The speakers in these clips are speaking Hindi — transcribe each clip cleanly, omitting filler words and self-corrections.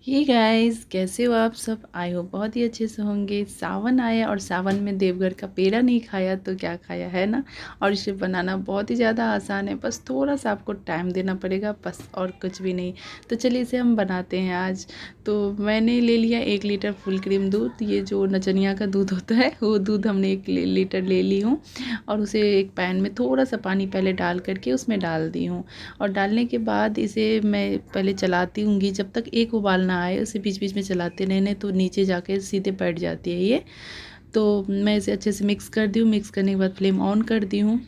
हे गाइस, कैसे हो आप सब। आई हो बहुत ही अच्छे से होंगे। सावन आया और सावन में देवघर का पेड़ा नहीं खाया तो क्या खाया, है ना। और इसे बनाना बहुत ही ज़्यादा आसान है, बस थोड़ा सा आपको टाइम देना पड़ेगा, बस और कुछ भी नहीं। तो चलिए इसे हम बनाते हैं आज। तो मैंने ले लिया 1 लीटर फुल क्रीम दूध। ये जो नचनिया का दूध होता है वो दूध हमने 1 लीटर ले ली हूँ। और उसे एक पैन में थोड़ा सा पानी पहले डाल करके उसमें डाल दी हूँ। और डालने के बाद इसे मैं पहले चलाती हूँगी, जब तक एक उबाल ना आए उसे बीच बीच में चलाते रहने, तो नीचे जाके सीधे बैठ जाती है ये। तो मैं इसे अच्छे से मिक्स कर दी हूँ। मिक्स करने के बाद फ्लेम ऑन कर दी हूँ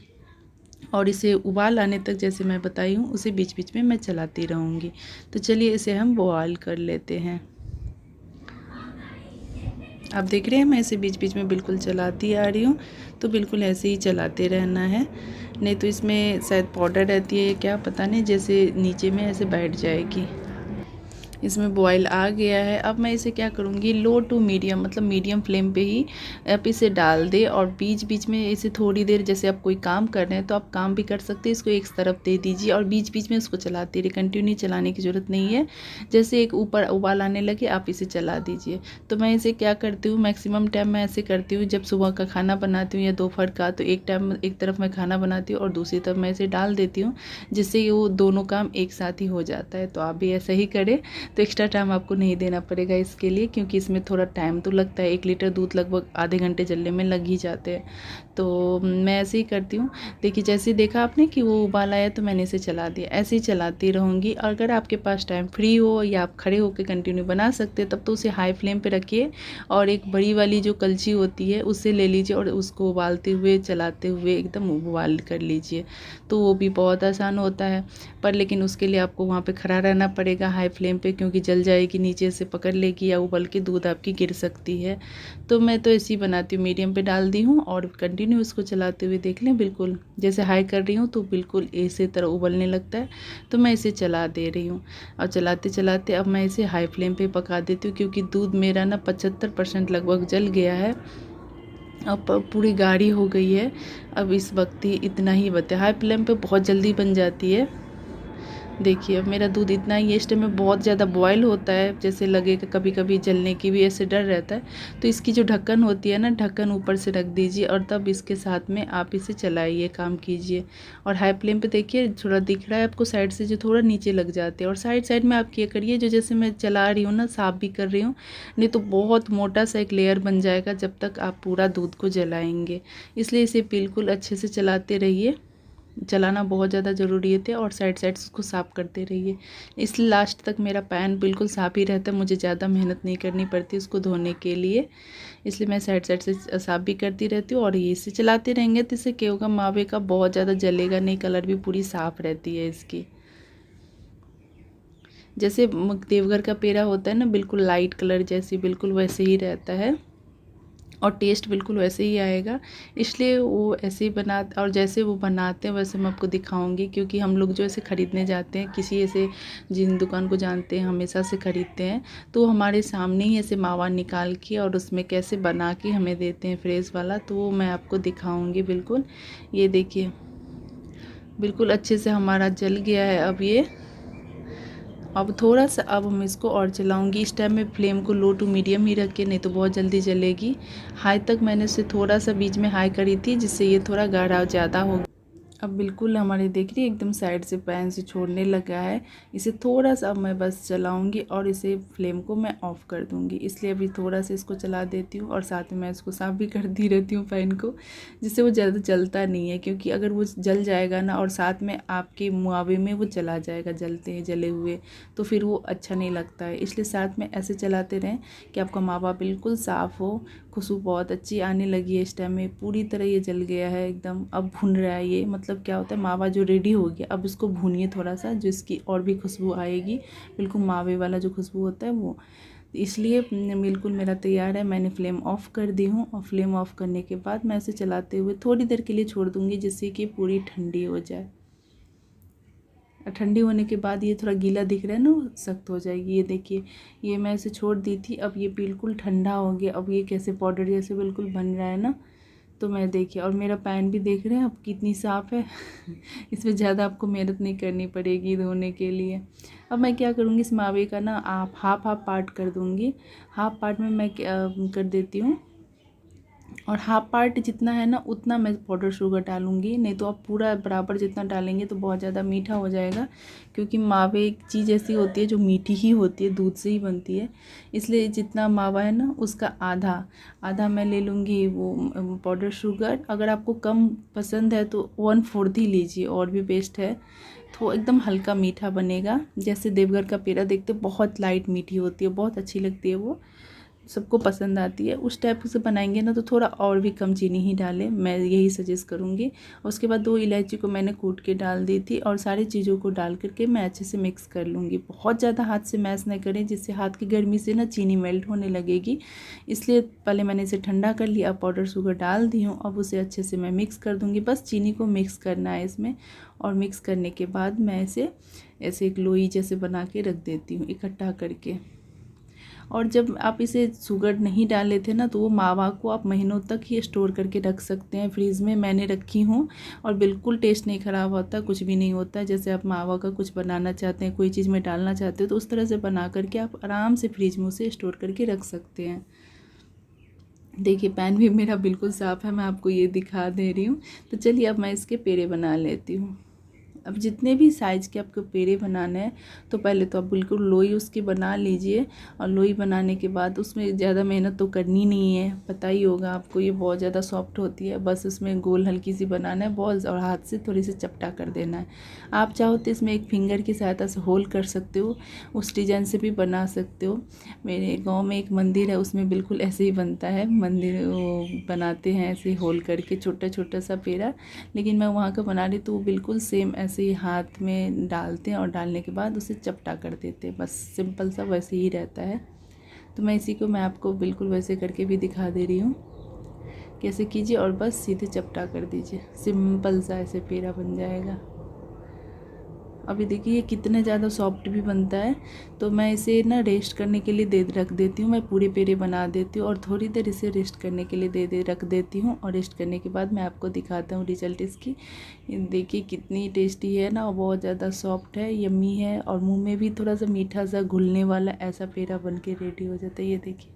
और इसे उबाल आने तक, जैसे मैं बताई हूँ, उसे बीच बीच में मैं चलाती रहूँगी। तो चलिए इसे हम बॉयल कर लेते हैं। आप देख रहे हैं मैं इसे बीच बीच में बिल्कुल चलाती आ रही हूँ। तो बिल्कुल ऐसे ही चलाते रहना है, नहीं तो इसमें शायद पाउडर रहती है क्या पता नहीं, जैसे नीचे में ऐसे बैठ जाएगी। इसमें बॉयल आ गया है। अब मैं इसे क्या करूँगी, लो टू मीडियम, मतलब मीडियम फ्लेम पे ही आप इसे डाल दे। और बीच बीच में इसे थोड़ी देर, जैसे आप कोई काम कर रहे हैं तो आप काम भी कर सकते हैं, इसको एक तरफ दे दीजिए और बीच बीच में इसको चलाते रहिए। कंटिन्यू चलाने की ज़रूरत नहीं है। जैसे एक ऊपर उबाल आने लगे आप इसे चला दीजिए। तो मैं इसे क्या करती हूँ, मैक्सिमम टाइम मैं ऐसे करती हूँ, जब सुबह का खाना बनाती हूँ या दोपहर का, तो एक टाइम एक तरफ मैं खाना बनाती हूँ और दूसरी तरफ मैं इसे डाल देती हूँ, जिससे वो दोनों काम एक साथ ही हो जाता है। तो आप भी ऐसा ही करें। तो एक्स्ट्रा टाइम आपको नहीं देना पड़ेगा इसके लिए, क्योंकि इसमें थोड़ा टाइम तो लगता है। 1 लीटर दूध लगभग आधे घंटे जलने में लग ही जाते हैं। तो मैं ऐसे ही करती हूँ। देखिए जैसे देखा आपने कि वो उबाल आया तो मैंने इसे चला दिया, ऐसे ही चलाती रहूँगी। अगर आपके पास टाइम फ्री हो या आप खड़े होकर कंटिन्यू बना सकते हैं, तब तो उसे हाई फ्लेम पे रखिए और एक बड़ी वाली जो कलछी होती है उससे ले लीजिए और उसको उबालते हुए चलाते हुए एकदम उबाल कर लीजिए। तो वो भी बहुत आसान होता है। पर लेकिन उसके लिए आपको वहाँ पे खड़ा रहना पड़ेगा हाई फ्लेम पे, क्योंकि जल जाएगी, नीचे से पकड़ लेगी या उबल के दूध आपकी गिर सकती है। तो मैं तो ऐसी बनाती हूँ, मीडियम पे डाल दी हूँ और कंटिन्यू इसको चलाते हुए देख लें, बिल्कुल जैसे हाई कर रही हूँ तो बिल्कुल इसी तरह उबलने लगता है। तो मैं इसे चला दे रही हूँ और चलाते चलाते अब मैं इसे हाई फ्लेम पे पका देती हूँ, क्योंकि दूध मेरा ना 75% लगभग जल गया है। अब पूरी गाढ़ी हो गई है। अब इस वक्त ही इतना ही बता, हाई फ्लेम पे बहुत जल्दी बन जाती है। देखिए अब मेरा दूध इतना ही है। इस टाइम में बहुत ज़्यादा बॉयल होता है, जैसे लगेगा कभी कभी जलने की भी ऐसे डर रहता है। तो इसकी जो ढक्कन होती है ना, ढक्कन ऊपर से रख दीजिए और तब इसके साथ में आप इसे चलाइए, काम कीजिए। और हाई फ्लेम पे देखिए थोड़ा दिख रहा है आपको साइड से जो थोड़ा नीचे लग जाते हैं, और साइड साइड में आप ये करिए, जो जैसे मैं चला रही हूँ ना, साफ भी कर रही हूँ, नहीं तो बहुत मोटा सा एक लेयर बन जाएगा जब तक आप पूरा दूध को जलाएंगे। इसलिए इसे बिल्कुल अच्छे से चलाते रहिए। चलाना बहुत ज़्यादा ज़रूरी है और साइड साइड उसको साफ़ करते रहिए। इसलिए लास्ट तक मेरा पैन बिल्कुल साफ़ ही रहता है, मुझे ज़्यादा मेहनत नहीं करनी पड़ती उसको धोने के लिए। इसलिए मैं साइड साइड से साफ़ भी करती रहती हूँ। और ये इसे चलाते रहेंगे तो इससे क्या होगा, मावे का बहुत ज़्यादा जलेगा नहीं, कलर भी पूरी साफ़ रहती है इसकी। जैसे देवघर का पेड़ा होता है ना, बिल्कुल लाइट कलर जैसी, बिल्कुल वैसे ही रहता है और टेस्ट बिल्कुल वैसे ही आएगा। इसलिए वो ऐसे ही बना, और जैसे वो बनाते हैं वैसे मैं आपको दिखाऊंगी, क्योंकि हम लोग जो ऐसे ख़रीदने जाते हैं, किसी ऐसे जिन दुकान को जानते हैं, हमेशा से ख़रीदते हैं, तो हमारे सामने ही ऐसे मावा निकाल के और उसमें कैसे बना के हमें देते हैं फ्रेश वाला। तो वो मैं आपको दिखाऊँगी बिल्कुल। ये देखिए बिल्कुल अच्छे से हमारा जल गया है। अब थोड़ा सा, अब हम इसको और चलाऊंगी। इस टाइम में फ्लेम को लो टू मीडियम ही रखें, नहीं तो बहुत जल्दी जलेगी। हाई तक मैंने इसे थोड़ा सा बीच में हाई करी थी, जिससे ये थोड़ा गाढ़ा ज़्यादा हो। अब बिल्कुल हमारे देख रही है एकदम साइड से पैन से छोड़ने लगा है। इसे थोड़ा सा अब मैं बस चलाऊंगी और इसे फ्लेम को मैं ऑफ़ कर दूंगी। इसलिए अभी थोड़ा सा इसको चला देती हूँ और साथ में मैं इसको साफ़ भी करती रहती हूँ पैन को, जिससे वो ज़्यादा जलता नहीं है। क्योंकि अगर वो जल जाएगा ना और साथ में आपके मुआवे में वो चला जाएगा जलते हैं जले हुए, तो फिर वो अच्छा नहीं लगता है। इसलिए साथ में ऐसे चलाते रहें कि आपका मावा बिल्कुल साफ़ हो। खुशबू बहुत अच्छी आने लगी है। इस टाइम में पूरी तरह ये जल गया है एकदम। अब भुन रहा है ये, मतलब क्या होता है, मावा जो रेडी हो गया, अब इसको भूनिए थोड़ा सा, जो इसकी और भी खुशबू आएगी, बिल्कुल मावे वाला जो खुशबू होता है वो। इसलिए बिल्कुल मेरा तैयार है। मैंने फ्लेम ऑफ़ कर दी हूँ और फ्लेम ऑफ़ करने के बाद मैं इसे चलाते हुए थोड़ी देर के लिए छोड़ दूँगी, जिससे कि पूरी ठंडी हो जाए। ठंडी होने के बाद ये थोड़ा गीला दिख रहा है ना, वो सख्त हो जाएगी। ये देखिए, ये मैं इसे छोड़ दी थी, अब ये बिल्कुल ठंडा हो गया। अब ये कैसे पाउडर जैसे बिल्कुल बन रहा है ना। तो मैं देखिए, और मेरा पैन भी देख रहे हैं आप कितनी साफ़ है इसमें ज़्यादा आपको मेहनत नहीं करनी पड़ेगी धोने के लिए। अब मैं क्या करूँगी, इस मावे का ना आप हाफ पार्ट कर दूँगी। हाफ पार्ट में मैं कर देती हूँ, और हाफ पार्ट जितना है ना उतना मैं पाउडर शुगर डालूँगी, नहीं तो आप पूरा बराबर जितना डालेंगे तो बहुत ज़्यादा मीठा हो जाएगा। क्योंकि मावे एक चीज़ ऐसी होती है जो मीठी ही होती है, दूध से ही बनती है। इसलिए जितना मावा है ना उसका आधा आधा मैं ले लूँगी वो पाउडर शुगर। अगर आपको कम पसंद है तो 1/4 ही लीजिए, और भी बेस्ट है। तो एकदम हल्का मीठा बनेगा, जैसे देवघर का पेड़ा देखते बहुत लाइट मीठी होती है, बहुत अच्छी लगती है, वो सबको पसंद आती है। उस टाइप से बनाएंगे ना तो थोड़ा और भी कम चीनी ही डालें, मैं यही सजेस्ट करूँगी। उसके बाद 2 इलायची को मैंने कूट के डाल दी थी, और सारी चीज़ों को डाल करके मैं अच्छे से मिक्स कर लूँगी। बहुत ज़्यादा हाथ से मैश नहीं करें, जिससे हाथ की गर्मी से ना चीनी मेल्ट होने लगेगी। इसलिए पहले मैंने इसे ठंडा कर लिया, पाउडर शुगर डाल दी हूँ। अब उसे अच्छे से मैं मिक्स कर दूँगी, बस चीनी को मिक्स करना है इसमें। और मिक्स करने के बाद मैं इसे ऐसे एक लोई जैसे बना के रख देती हूँ इकट्ठा करके। और जब आप इसे शुगर नहीं डाले थे ना तो वो मावा को आप महीनों तक ही स्टोर करके रख सकते हैं फ्रीज़ में। मैंने रखी हूँ और बिल्कुल टेस्ट नहीं ख़राब होता, कुछ भी नहीं होता। जैसे आप मावा का कुछ बनाना चाहते हैं, कोई चीज़ में डालना चाहते हो, तो उस तरह से बना करके आप आराम से फ्रीज में उसे स्टोर करके रख सकते हैं। देखिए पैन भी मेरा बिल्कुल साफ़ है, मैं आपको ये दिखा दे रही हूँ। तो चलिए अब मैं इसके पेड़े बना लेती हूँ। अब जितने भी साइज़ के आपको पेड़े बनाने हैं तो पहले तो आप बिल्कुल लोई उसकी बना लीजिए। और लोई बनाने के बाद उसमें ज़्यादा मेहनत तो करनी नहीं है, पता ही होगा आपको, ये बहुत ज़्यादा सॉफ्ट होती है। बस उसमें गोल हल्की सी बनाना है बॉल्स, और हाथ से थोड़ी सी चपटा कर देना है। आप चाहो तो इसमें एक फिंगर की सहायता से होल कर सकते हो, उस डिजाइन से भी बना सकते हो। मेरे गाँव में एक मंदिर है, उसमें बिल्कुल ऐसे ही बनता है। मंदिर वो बनाते हैं ऐसे होल करके छोटा छोटा सा पेड़ा, लेकिन मैं वहाँ का बना रही तो वो बिल्कुल सेम ऐसे ही हाथ में डालते हैं, और डालने के बाद उसे चपटा कर देते हैं। बस सिंपल सा वैसे ही रहता है। तो मैं इसी को मैं आपको बिल्कुल वैसे करके भी दिखा दे रही हूँ, कैसे कीजिए और बस सीधे चपटा कर दीजिए, सिंपल सा ऐसे पेड़ा बन जाएगा। अभी देखिए ये कितने ज़्यादा सॉफ्ट भी बनता है। तो मैं इसे ना रेस्ट करने के लिए रख देती हूँ। मैं पूरे पेड़े बना देती हूँ और थोड़ी देर इसे रेस्ट करने के लिए रख देती हूँ। और रेस्ट करने के बाद मैं आपको दिखाता हूँ रिजल्ट इसकी। देखिए कितनी टेस्टी है ना, और बहुत ज़्यादा सॉफ्ट है, यम्मी है, और मुँह में भी थोड़ा सा मीठा सा घुलने वाला ऐसा पेड़ा बन के रेडी हो जाता है। ये देखिए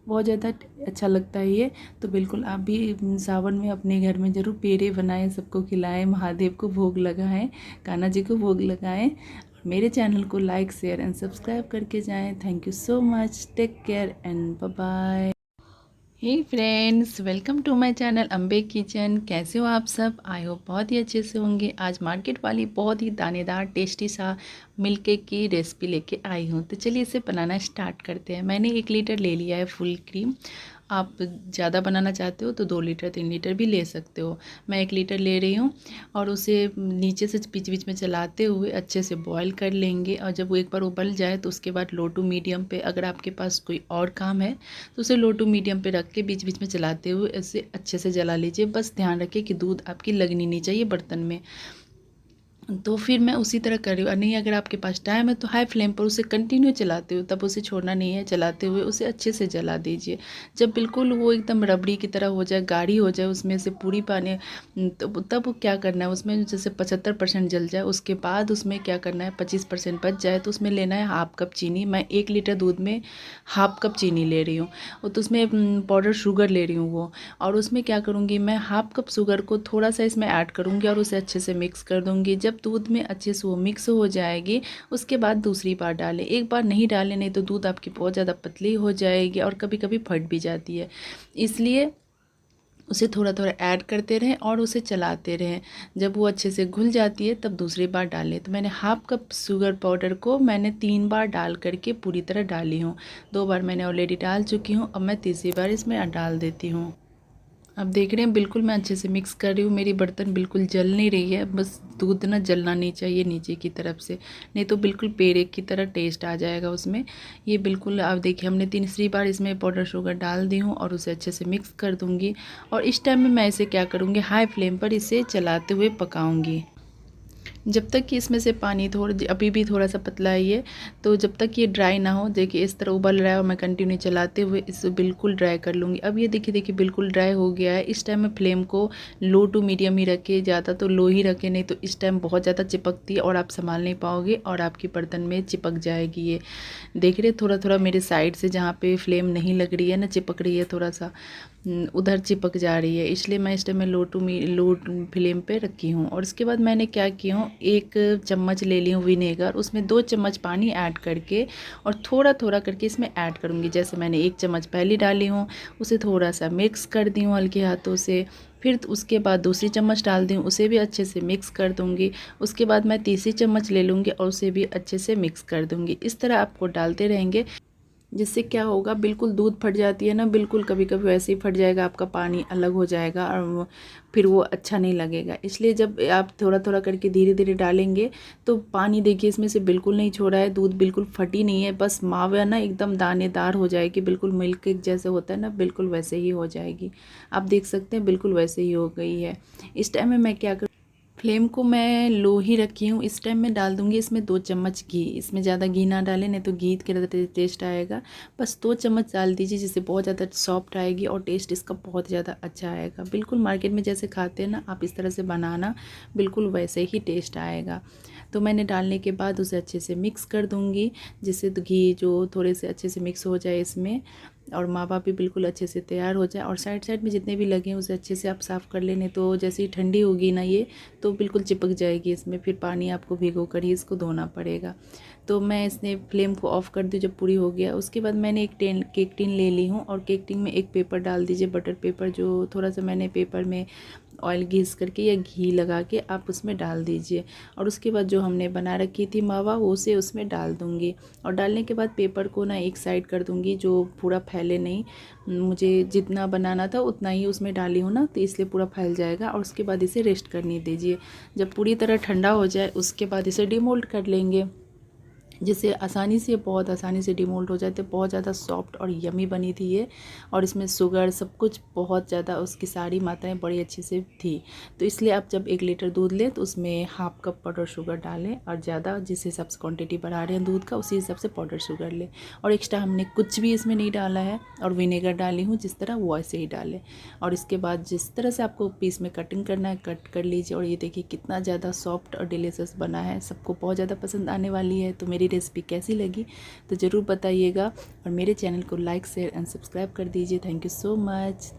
बहुत ज़्यादा अच्छा लगता है ये। तो बिल्कुल आप भी सावन में अपने घर में ज़रूर पेड़े बनाएं, सबको खिलाएं, महादेव को भोग लगाएं, कान्हा जी को भोग लगाएं। और मेरे चैनल को लाइक शेयर एंड सब्सक्राइब करके जाएं। Thank you so much, take care and bye bye. Hey friends, welcome to my channel Ambe kitchen. कैसे हो आप सब? आई होप बहुत ही अच्छे से होंगे। आज मार्केट वाली बहुत ही दानेदार टेस्टी सा मिल्क केक की रेसिपी लेके आई हूँ। तो चलिए इसे बनाना स्टार्ट करते हैं। मैंने 1 लीटर ले लिया है फुल क्रीम। आप ज़्यादा बनाना चाहते हो तो 2 लीटर 3 लीटर भी ले सकते हो। मैं 1 लीटर ले रही हूँ, और उसे नीचे से बीच बीच में चलाते हुए अच्छे से बॉईल कर लेंगे। और जब वो एक बार उबल जाए तो उसके बाद लो टू मीडियम पे, अगर आपके पास कोई और काम है तो उसे लो टू मीडियम पे रख के बीच बीच में चलाते हुए इसे अच्छे से जला लीजिए। बस ध्यान रखिए कि दूध आपकी लगनी नहीं चाहिए बर्तन में। तो फिर मैं उसी तरह कर रही हूँ। नहीं अगर आपके पास टाइम है तो हाई फ्लेम पर उसे कंटिन्यू चलाते हुए, तब उसे छोड़ना नहीं है, चलाते हुए उसे अच्छे से जला दीजिए। जब बिल्कुल वो एकदम रबड़ी की तरह हो जाए, गाढ़ी हो जाए, उसमें से पूरी पानी, तब क्या करना है, उसमें जैसे 75% जल जाए, उसके बाद उसमें क्या करना है, 25% बच जाए तो उसमें लेना है हाफ कप चीनी। मैं 1 लीटर दूध में हाफ कप चीनी ले रही हूँ, तो उसमें पाउडर शुगर ले रही हूँ वो। और उसमें क्या करूँगी, मैं हाफ कप शुगर को थोड़ा सा इसमें ऐड करूँगी और उसे अच्छे से मिक्स कर दूँगी। जब दूध में अच्छे से वो मिक्स हो जाएगी उसके बाद दूसरी बार डालें। एक बार नहीं डालें, नहीं तो दूध आपकी बहुत ज़्यादा पतली हो जाएगी और कभी कभी फट भी जाती है। इसलिए उसे थोड़ा थोड़ा ऐड करते रहें और उसे चलाते रहें। जब वो अच्छे से घुल जाती है तब दूसरी बार डालें। तो मैंने हाफ कप शुगर पाउडर को मैंने 3 बार डाल करके पूरी तरह डाली हूँ। 2 बार मैंने ऑलरेडी डाल चुकी हूँ, अब मैं तीसरी बार इसमें डाल देती हूँ। अब देख रहे हैं बिल्कुल मैं अच्छे से मिक्स कर रही हूँ। मेरी बर्तन बिल्कुल जल नहीं रही है, बस दूध ना जलना नहीं चाहिए नीचे की तरफ से, नहीं तो बिल्कुल पेड़े की तरह टेस्ट आ जाएगा उसमें। ये बिल्कुल आप देखिए हमने तीसरी बार इसमें पाउडर शुगर डाल दी हूँ और उसे अच्छे से मिक्स कर दूँगी। और इस टाइम में मैं इसे क्या करूँगी, हाई फ्लेम पर इसे चलाते हुए पकाऊँगी। जब तक कि इसमें से पानी थोड़ा अभी भी थोड़ा सा पतला है ये, तो जब तक ये ड्राई ना हो, देखिए इस तरह उबल रहा है और मैं कंटिन्यू चलाते हुए इसे बिल्कुल ड्राई कर लूँगी। अब ये देखिए बिल्कुल ड्राई हो गया है। इस टाइम में फ्लेम को लो टू मीडियम ही रखें, ज़्यादा तो लो ही रखें, नहीं तो इस टाइम बहुत ज़्यादा चिपकती है और आप संभाल नहीं पाओगे और आपकी बर्तन में चिपक जाएगी ये। देख रहे थोड़ा थोड़ा मेरे साइड से जहाँ पे फ्लेम नहीं लग रही है ना, चिपक रही है थोड़ा सा, उधर चिपक जा रही है, इसलिए मैं इस टाइम में लो फ्लेम पे रखी हूँ। और उसके बाद मैंने क्या किया हूँ, 1 चम्मच ले ली हूँ विनेगर, उसमें 2 चम्मच पानी ऐड करके और थोड़ा थोड़ा करके इसमें ऐड करूँगी। जैसे मैंने 1 चम्मच पहले डाली हूँ, उसे थोड़ा सा मिक्स कर दी हूँ हल्के हाथों से, फिर उसके बाद दूसरी चम्मच डाल दी हूँ, उसे भी अच्छे से मिक्स कर दूँगी। उसके बाद मैं तीसरी चम्मच ले लूँगी और उसे भी अच्छे से मिक्स कर दूँगी। इस तरह आपको डालते रहेंगे, जिससे क्या होगा, बिल्कुल दूध फट जाती है ना, बिल्कुल कभी कभी वैसे ही फट जाएगा, आपका पानी अलग हो जाएगा और फिर वो अच्छा नहीं लगेगा। इसलिए जब आप थोड़ा थोड़ा करके धीरे धीरे डालेंगे तो पानी देखिए इसमें से बिल्कुल नहीं छोड़ा है, दूध बिल्कुल फटी नहीं है, बस मावा ना एकदम दानेदार हो जाएगी, बिल्कुल मिल्क केक जैसे होता है ना, बिल्कुल वैसे ही हो जाएगी। आप देख सकते हैं बिल्कुल वैसे ही हो गई है। इस टाइम में मैं क्या करूँ, फ्लेम को मैं लो ही रखी हूँ। इस टाइम मैं डाल दूँगी इसमें 2 चम्मच घी। इसमें ज़्यादा घी ना डालें, नहीं तो घी के टेस्ट आएगा। बस 2 चम्मच डाल दीजिए, जिससे बहुत ज़्यादा सॉफ्ट आएगी और टेस्ट इसका बहुत ज़्यादा अच्छा आएगा। बिल्कुल मार्केट में जैसे खाते हैं ना, आप इस तरह से बनाना, बिल्कुल वैसे ही टेस्ट आएगा। तो मैंने डालने के बाद उसे अच्छे से मिक्स कर दूँगी, जिससे घी जो थोड़े से अच्छे से मिक्स हो जाए इसमें और मावा भी बिल्कुल अच्छे से तैयार हो जाए। और साइड साइड में जितने भी लगे हैं उसे अच्छे से आप साफ़ कर लेने, तो जैसे ही ठंडी होगी ना ये, तो बिल्कुल चिपक जाएगी इसमें, फिर पानी आपको भिगो कर ही इसको धोना पड़ेगा। तो मैं इसने फ्लेम को ऑफ़ कर दी जब पूरी हो गया। उसके बाद मैंने एक केक टिन ले ली हूँ और केक टिन में एक पेपर डाल दीजिए, बटर पेपर, जो थोड़ा सा मैंने पेपर में ऑयल घिस करके या घी लगा के आप उसमें डाल दीजिए। और उसके बाद जो हमने बना रखी थी मावा, वो उसे उसमें डाल दूँगी और डालने के बाद पेपर को ना एक साइड कर दूँगी, जो पूरा फैले नहीं। मुझे जितना बनाना था उतना ही उसमें डाली हूँ ना, तो इसलिए पूरा फैल जाएगा। और उसके बाद इसे रेस्ट करने दीजिए। जब पूरी तरह ठंडा हो जाए उसके बाद इसे डिमोल्ड कर लेंगे, जिससे आसानी से, बहुत आसानी से डिमोल्ड हो जाते। बहुत ज़्यादा सॉफ्ट और यमी बनी थी ये, और इसमें शुगर सब कुछ बहुत ज़्यादा, उसकी सारी मात्राएं बड़ी अच्छी से थी। तो इसलिए आप जब 1 लीटर दूध लें तो उसमें हाफ कप पाउडर शुगर डालें, और ज़्यादा जिस हिसाब से क्वांटिटी बढ़ा रहे हैं दूध का उसी हिसाब से पाउडर शुगर लें। और एक्स्ट्रा हमने कुछ भी इसमें नहीं डाला है, और विनेगर डाली हूँ जिस तरह वो ऐसे ही डालें। और इसके बाद जिस तरह से आपको पीस में कटिंग करना है कट कर लीजिए। और ये देखिए कितना ज़्यादा सॉफ्ट और डिलीशियस बना है, सबको बहुत ज़्यादा पसंद आने वाली है। तो मेरी रेसिपी कैसी लगी तो ज़रूर बताइएगा, और मेरे चैनल को लाइक, शेयर एंड सब्सक्राइब कर दीजिए। Thank you so much,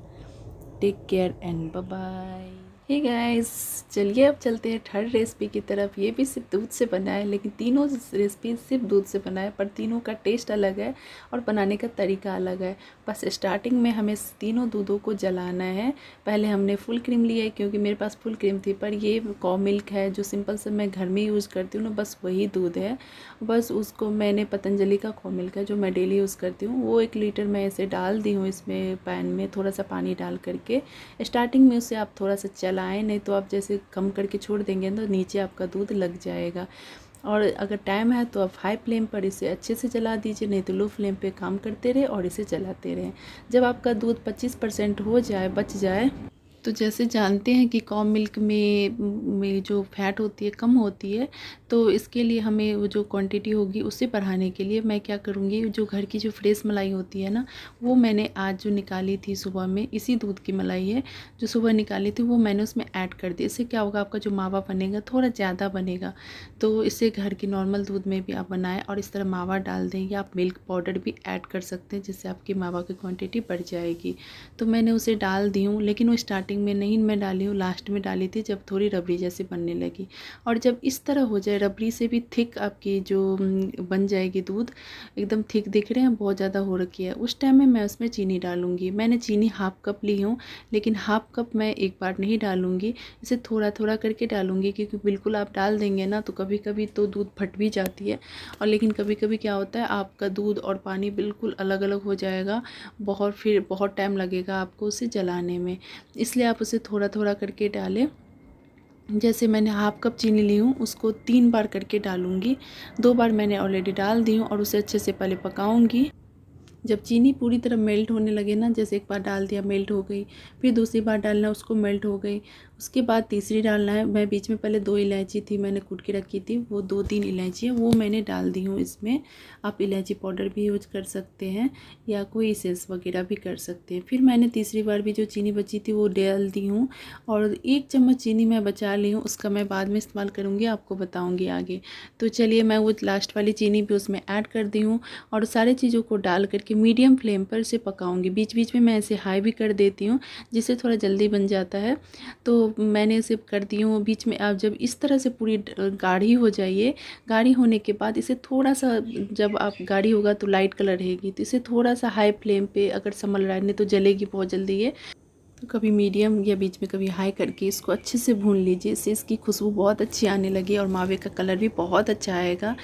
take care and bye bye. Hey guys, चलिए अब चलते हैं थर्ड रेसिपी की तरफ। ये भी सिर्फ दूध से बना है, लेकिन तीनों रेसिपी सिर्फ दूध से बना है, पर तीनों का टेस्ट अलग है और बनाने का तरीका अलग है। बस स्टार्टिंग में हमें तीनों दूधों को जलाना है। पहले हमने फुल क्रीम लिया है, क्योंकि मेरे पास फुल क्रीम थी, पर ये कॉ मिल्क है जो सिंपल से मैं घर में यूज़ करती हूँ ना, बस वही दूध है। बस उसको मैंने पतंजलि का कॉ मिल्क है जो मैं डेली यूज़ करती हूँ, वो 1 लीटर मैं ऐसे डाल दी हूँ इसमें पैन में, थोड़ा सा पानी डाल करके। स्टार्टिंग में उसे आप थोड़ा सा चलाएं, नहीं तो आप जैसे कम करके छोड़ देंगे तो नीचे आपका दूध लग जाएगा। और अगर टाइम है तो आप हाई फ्लेम पर इसे अच्छे से जला दीजिए, नहीं तो लो फ्लेम पे काम करते रहे और इसे चलाते रहें। जब आपका दूध 25% हो जाए, बच जाए, तो जैसे जानते हैं कि कॉ मिल्क में जो फैट होती है कम होती है, तो इसके लिए हमें वो जो क्वांटिटी होगी उसे बढ़ाने के लिए मैं क्या करूँगी, जो घर की जो फ्रेश मलाई होती है ना, वो मैंने आज जो निकाली थी सुबह में, इसी दूध की मलाई है जो सुबह निकाली थी, वो मैंने उसमें ऐड कर दी। इससे क्या होगा, आपका जो मावा बनेगा थोड़ा ज़्यादा बनेगा। तो इससे घर की नॉर्मल दूध में भी आप बनाएं और इस तरह मावा डाल दें, या आप मिल्क पाउडर भी ऐड कर सकते हैं, जिससे आपकी मावा की क्वांटिटी बढ़ जाएगी। तो मैंने उसे डाल दी हूँ, लेकिन वो स्टार्टिंग में नहीं मैं डाली हूँ, लास्ट में डाली थी जब थोड़ी रबड़ी जैसी बनने लगी। और जब इस तरह हो जाए, रबड़ी से भी थिक आपकी जो बन जाएगी दूध, एकदम थिक दिख रहे हैं, बहुत ज़्यादा हो रखी है, उस टाइम में मैं उसमें चीनी डालूंगी। मैंने चीनी हाफ कप ली हूँ, लेकिन हाफ कप मैं एक बार नहीं डालूंगी, इसे थोड़ा थोड़ा करके डालूंगी, क्योंकि बिल्कुल आप डाल देंगे ना तो कभी कभी तो दूध फट भी जाती है। और लेकिन कभी कभी क्या होता है, आपका दूध और पानी बिल्कुल अलग अलग हो जाएगा, फिर बहुत टाइम लगेगा आपको उसे जलाने में, इसलिए आप उसे थोड़ा थोड़ा करके डालें। जैसे मैंने हाफ कप चीनी ली हूँ, उसको 3 बार करके डालूंगी। 2 बार मैंने ऑलरेडी डाल दी हूँ, और उसे अच्छे से पहले पकाऊंगी। जब चीनी पूरी तरह मेल्ट होने लगे ना, जैसे एक बार डाल दिया मेल्ट हो गई, फिर दूसरी बार डालना उसको मेल्ट हो गई, उसके बाद तीसरी डालना है। मैं बीच में पहले 2 इलायची थी मैंने कूट के रखी थी, वो 2-3 इलायची है वो मैंने डाल दी हूँ इसमें। आप इलायची पाउडर भी यूज कर सकते हैं या कोई एसेंस वगैरह भी कर सकते हैं। फिर मैंने तीसरी बार भी जो चीनी बची थी वो डाल दी हूँ, और 1 चम्मच चीनी मैं बचा ली हूँ, उसका मैं बाद में इस्तेमाल करूँगी, आपको बताऊँगी आगे। तो चलिए मैं वो लास्ट वाली चीनी भी उसमें ऐड कर दी हूँ, और सारे चीज़ों को डाल करके मीडियम फ्लेम पर इसे पकाऊँगी। बीच बीच में मैं इसे हाई भी कर देती हूँ, जिससे थोड़ा जल्दी बन जाता है। तो मैंने इसे कर दी हूँ बीच में। आप जब इस तरह से पूरी गाढ़ी हो जाइए, गाढ़ी होने के बाद इसे थोड़ा सा, जब आप गाढ़ी होगा तो लाइट कलर रहेगी, तो इसे थोड़ा सा हाई फ्लेम पे अगर संभल रहा है, नहीं तो जलेगी बहुत जल्दी ये। तो कभी मीडियम या बीच में कभी हाई करके इसको अच्छे से भून लीजिए, इससे इसकी खुशबू बहुत अच्छी आने लगी और मावे का कलर भी बहुत अच्छा आएगा।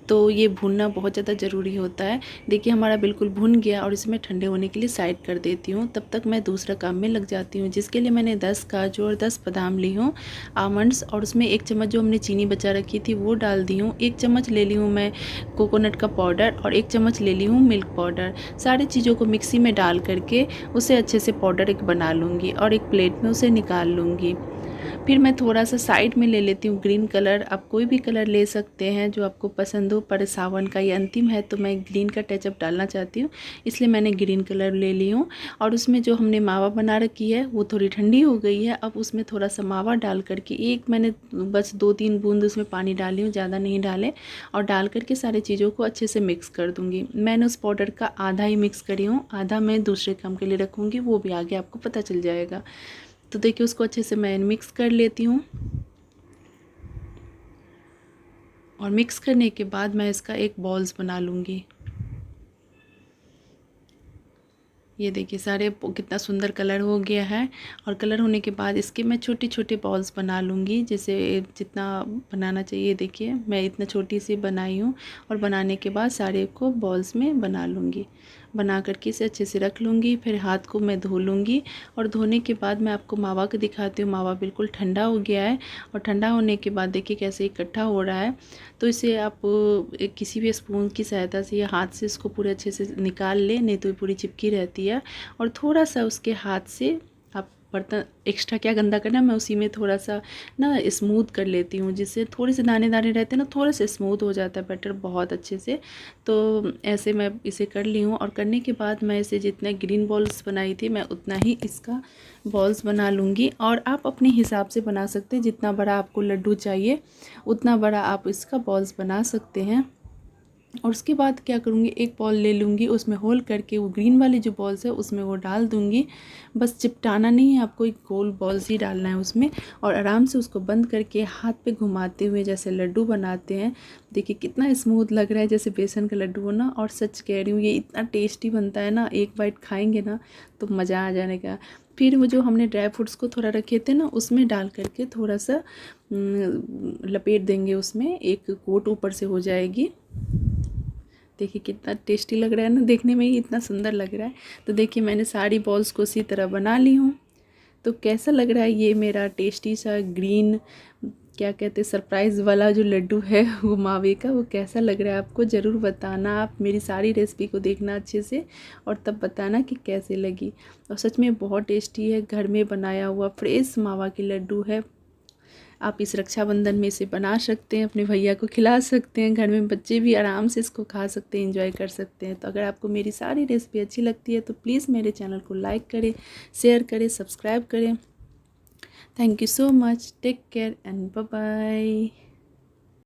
तो ये भूनना बहुत ज़्यादा ज़रूरी होता है। देखिए हमारा बिल्कुल भुन गया, और इसमें ठंडे होने के लिए साइड कर देती हूँ। तब तक मैं दूसरा काम में लग जाती हूँ, जिसके लिए मैंने 10 काजू और 10 बादाम ली हूँ, आमंड्स, और उसमें 1 चम्मच जो हमने चीनी बचा रखी थी वो डाल दी हूँ। 1 चम्मच ले ली हूँ मैं कोकोनट का पाउडर, और 1 चम्मच ले ली हूँ मिल्क पाउडर। सारी चीज़ों को मिक्सी में डाल करके उसे अच्छे से पाउडर एक बना लूँगी, और एक प्लेट में उसे निकाल लूँगी। फिर मैं थोड़ा सा साइड में ले लेती हूँ ग्रीन कलर। आप कोई भी कलर ले सकते हैं जो आपको पसंद हो, पर सावन का ये अंतिम है तो मैं ग्रीन का टचअप डालना चाहती हूँ, इसलिए मैंने ग्रीन कलर ले ली हूँ। और उसमें जो हमने मावा बना रखी है वो थोड़ी ठंडी हो गई है। अब उसमें थोड़ा सा मावा डाल करके, एक मैंने बस 2-3 बूंद उसमें पानी डाली हूँ, ज़्यादा नहीं डाले, और डाल करके सारी चीज़ों को अच्छे से मिक्स कर दूँगी। मैंने उस पाउडर का आधा ही मिक्स करी हूँ, आधा मैं दूसरे काम के लिए रखूँगी, वो भी आगे आपको पता चल जाएगा। तो देखिए उसको अच्छे से मैं मिक्स कर लेती हूँ, और मिक्स करने के बाद मैं इसका एक बॉल्स बना लूँगी। ये देखिए सारे कितना सुंदर कलर हो गया है, और कलर होने के बाद इसके मैं छोटे छोटे बॉल्स बना लूँगी, जैसे जितना बनाना चाहिए। देखिए मैं इतना छोटी सी बनाई हूँ, और बनाने के बाद सारे को बॉल्स में बना लूँगी। बना करके इसे अच्छे से रख लूँगी। फिर हाथ को मैं धो लूँगी, और धोने के बाद मैं आपको मावा को दिखाती हूँ। मावा बिल्कुल ठंडा हो गया है, और ठंडा होने के बाद देखिए कैसे इकट्ठा हो रहा है। तो इसे आप किसी भी स्पून की सहायता से या हाथ से इसको पूरे अच्छे से निकाल ले, नहीं तो ये पूरी चिपकी रहती है। और थोड़ा सा उसके हाथ से आप बर्तन एक्स्ट्रा क्या गंदा करना है, मैं उसी में थोड़ा सा ना स्मूथ कर लेती हूँ, जिससे थोड़े से दाने दाने रहते हैं ना, थोड़े से स्मूथ हो जाता है बैटर बहुत अच्छे से। तो ऐसे मैं इसे कर ली हूँ, और करने के बाद मैं इसे जितने ग्रीन बॉल्स बनाई थी मैं उतना ही इसका बॉल्स बना लूँगी। और आप अपने हिसाब से बना सकते हैं, जितना बड़ा आपको लड्डू चाहिए उतना बड़ा आप इसका बॉल्स बना सकते हैं। और उसके बाद क्या करूँगी, एक बॉल ले लूँगी, उसमें होल करके वो ग्रीन वाली जो बॉल्स है उसमें वो डाल दूँगी। बस चिपटाना नहीं है आपको, एक गोल बॉल्स ही डालना है उसमें, और आराम से उसको बंद करके हाथ पे घुमाते हुए जैसे लड्डू बनाते हैं। देखिए कितना स्मूथ लग रहा है, जैसे बेसन का लड्डू हो ना। और सच कह रही हूँ ये इतना टेस्टी बनता है ना, एक बाइट खाएंगे ना तो मज़ा आ जाने का। फिर वो जो हमने ड्राई फ्रूट्स को थोड़ा रखे थे ना, उसमें डाल करके थोड़ा सा लपेट देंगे, उसमें एक कोट ऊपर से हो जाएगी। देखिए कितना टेस्टी लग रहा है ना, देखने में ही इतना सुंदर लग रहा है। तो देखिए मैंने सारी बॉल्स को इसी तरह बना ली हूँ। तो कैसा लग रहा है ये मेरा टेस्टी सा ग्रीन, क्या कहते हैं, सरप्राइज़ वाला जो लड्डू है वो मावे का, वो कैसा लग रहा है आपको ज़रूर बताना। आप मेरी सारी रेसिपी को देखना अच्छे से, और तब बताना कि कैसे लगी। और सच में बहुत टेस्टी है, घर में बनाया हुआ फ्रेश मावा की लड्डू है। आप इस रक्षाबंधन में इसे बना सकते हैं, अपने भैया को खिला सकते हैं, घर में बच्चे भी आराम से इसको खा सकते हैं, एंजॉय कर सकते हैं। तो अगर आपको मेरी सारी रेसिपी अच्छी लगती है तो प्लीज़ मेरे चैनल को लाइक करें, शेयर करें, सब्सक्राइब करें। Thank you so much, take care and bye bye.